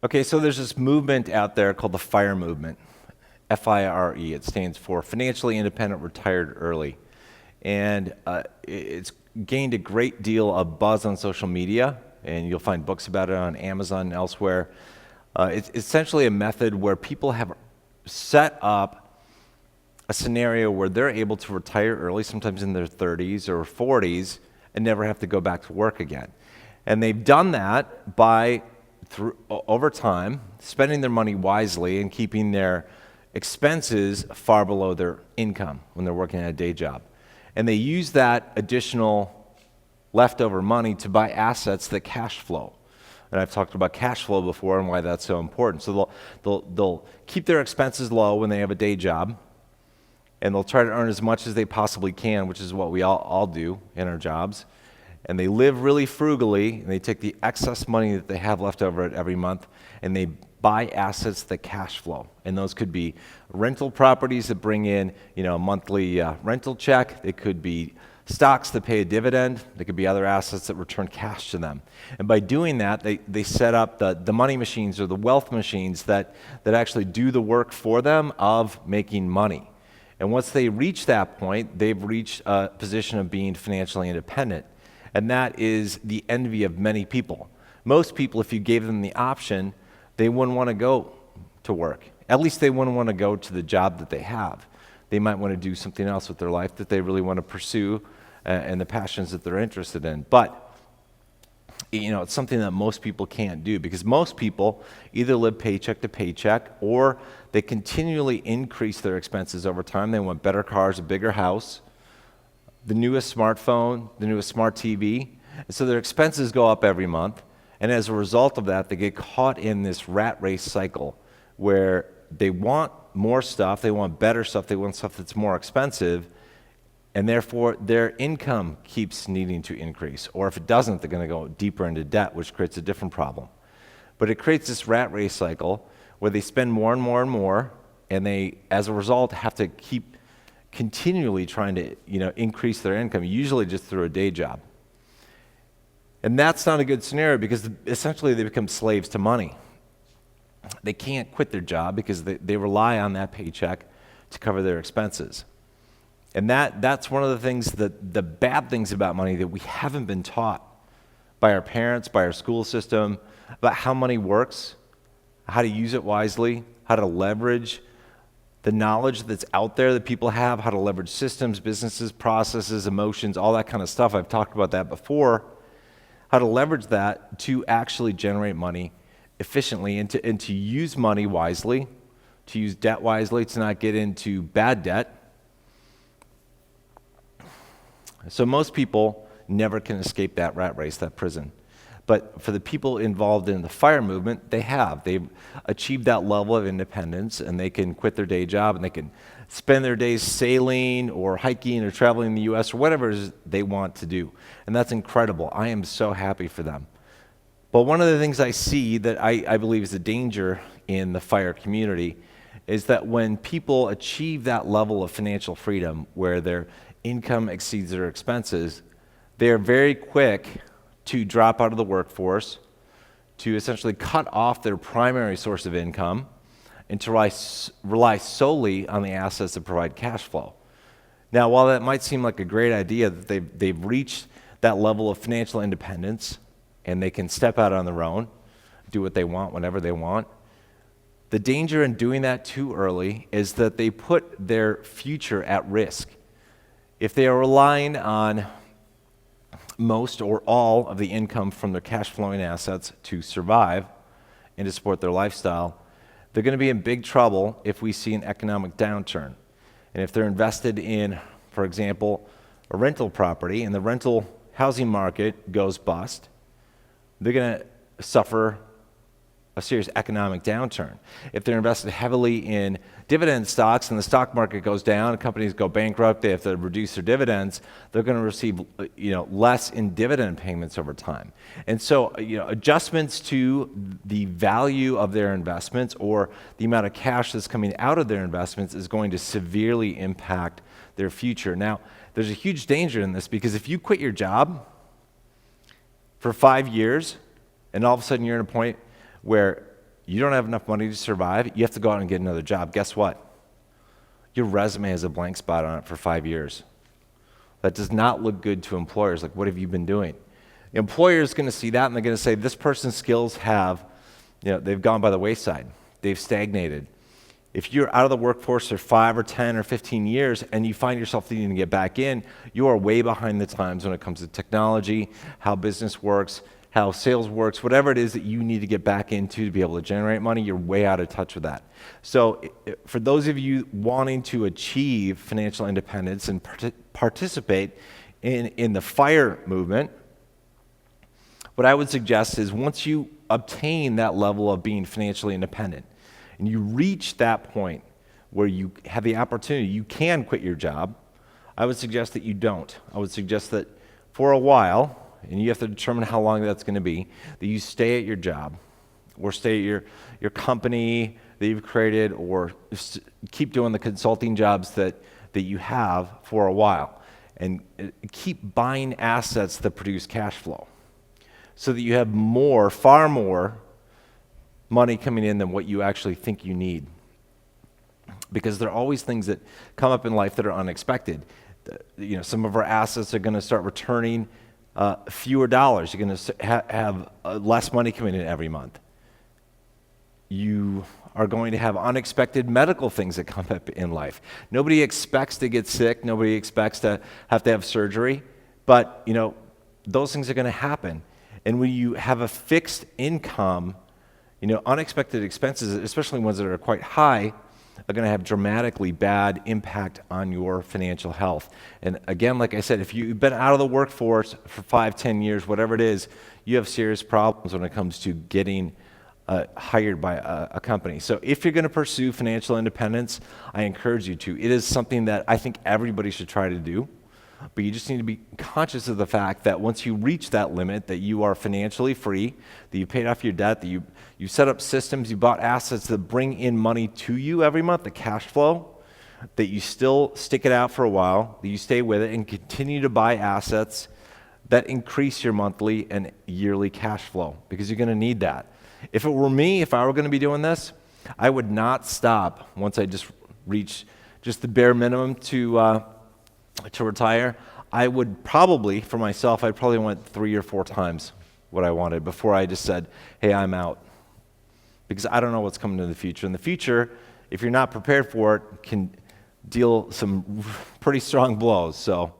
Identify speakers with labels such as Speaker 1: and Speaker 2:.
Speaker 1: Okay, so there's this movement out there called the FIRE movement, F-I-R-E. It stands for Financially Independent Retired Early. And it's gained a great deal of buzz on social media, and you'll find books about it on Amazon and elsewhere. It's essentially a method where people have set up a scenario where they're able to retire early, sometimes in their 30s or 40s, and never have to go back to work again. And they've done that by over time, spending their money wisely and keeping their expenses far below their income when they're working at a day job. And they use that additional leftover money to buy assets that cash flow. And I've talked about cash flow before and why that's so important. So they'll keep their expenses low when they have a day job, and they'll try to earn as much as they possibly can, which is what we all do in our jobs. And they live really frugally, and they take the excess money that they have left over every month, and they buy assets that cash flow. And those could be rental properties that bring in, a monthly rental check. It could be stocks that pay a dividend. There could be other assets that return cash to them. And by doing that, they set up the money machines or the wealth machines that actually do the work for them of making money. And once they reach that point, they've reached a position of being financially independent. And that is the envy of many people. Most people, if you gave them the option, they wouldn't want to go to work. At least they wouldn't want to go to the job that they have. They might want to do something else with their life that they really want to pursue and the passions that they're interested in. But, it's something that most people can't do because most people either live paycheck to paycheck or they continually increase their expenses over time. They want better cars, a bigger house, the newest smartphone, the newest smart TV. And so their expenses go up every month. And as a result of that, they get caught in this rat race cycle where they want more stuff, they want better stuff, they want stuff that's more expensive, and therefore their income keeps needing to increase. Or if it doesn't, they're going to go deeper into debt, which creates a different problem. But it creates this rat race cycle where they spend more and more and more, and they, as a result, have to keep continually trying to increase their income, usually just through a day job. And that's not a good scenario because essentially they become slaves to money. They can't quit their job because they rely on that paycheck to cover their expenses. And that's one of the things, the bad things about money that we haven't been taught by our parents, by our school system, about how money works, how to use it wisely, how to leverage the knowledge that's out there that people have, how to leverage systems, businesses, processes, emotions, all that kind of stuff. I've talked about that before. How to leverage that to actually generate money efficiently and to use money wisely, to use debt wisely, to not get into bad debt. So most people never can escape that rat race, that prison. But for the people involved in the FIRE movement, they've achieved that level of independence, and they can quit their day job and they can spend their days sailing or hiking or traveling in the U.S. or whatever it is they want to do. And that's incredible. I am so happy for them. But one of the things I see that I believe is a danger in the FIRE community is that when people achieve that level of financial freedom where their income exceeds their expenses, they're very quick to drop out of the workforce, to essentially cut off their primary source of income, and to rely solely on the assets that provide cash flow. Now, while that might seem like a great idea that they've reached that level of financial independence and they can step out on their own, do what they want whenever they want, the danger in doing that too early is that they put their future at risk. If they are relying on most or all of the income from their cash flowing assets to survive and to support their lifestyle, they're going to be in big trouble if we see an economic downturn. And if they're invested in, for example, a rental property and the rental housing market goes bust, they're going to suffer a serious economic downturn. If they're invested heavily in dividend stocks and the stock market goes down, companies go bankrupt, they have to reduce their dividends, they're going to receive less in dividend payments over time. And so adjustments to the value of their investments or the amount of cash that's coming out of their investments is going to severely impact their future. Now, there's a huge danger in this because if you quit your job for 5 years and all of a sudden you're at a point where you don't have enough money to survive, you have to go out and get another job. Guess what? Your resume has a blank spot on it for 5 years. That does not look good to employers. Like, what have you been doing? The employer is going to see that, and they're going to say, this person's skills have, they've gone by the wayside. They've stagnated. If you're out of the workforce for 5 or 10 or 15 years and you find yourself needing to get back in, you are way behind the times when it comes to technology, how business works, how sales works, whatever it is that you need to get back into to be able to generate money, you're way out of touch with that. So for those of you wanting to achieve financial independence and participate in the FIRE movement, what I would suggest is once you obtain that level of being financially independent and you reach that point where you have the opportunity, you can quit your job, I would suggest that you don't. I would suggest that for a while, and you have to determine how long that's going to be, that you stay at your job or stay at your company that you've created, or keep doing the consulting jobs that you have for a while, and keep buying assets that produce cash flow so that you have more, far more money coming in than what you actually think you need. Because there are always things that come up in life that are unexpected. Some of our assets are going to start returning fewer dollars. You're going to have less money coming in every month. You are going to have unexpected medical things that come up in life. Nobody expects to get sick. Nobody expects to have surgery. But, those things are going to happen. And when you have a fixed income, unexpected expenses, especially ones that are quite high, are going to have dramatically bad impact on your financial health. And again, like I said, if you've been out of the workforce for 5, 10 years, whatever it is, you have serious problems when it comes to getting hired by a company. So if you're going to pursue financial independence, I encourage you to. It is something that I think everybody should try to do. But you just need to be conscious of the fact that once you reach that limit, that you are financially free, that you paid off your debt, that you set up systems, you bought assets that bring in money to you every month, the cash flow, that you still stick it out for a while, that you stay with it and continue to buy assets that increase your monthly and yearly cash flow, because you're going to need that. If it were me, if I were going to be doing this, I would not stop once I just reach just the bare minimum to retire. I would probably, for myself, I'd probably went 3 or 4 times what I wanted before I just said, hey, I'm out. Because I don't know what's coming in the future. And the future, if you're not prepared for it, can deal some pretty strong blows. So.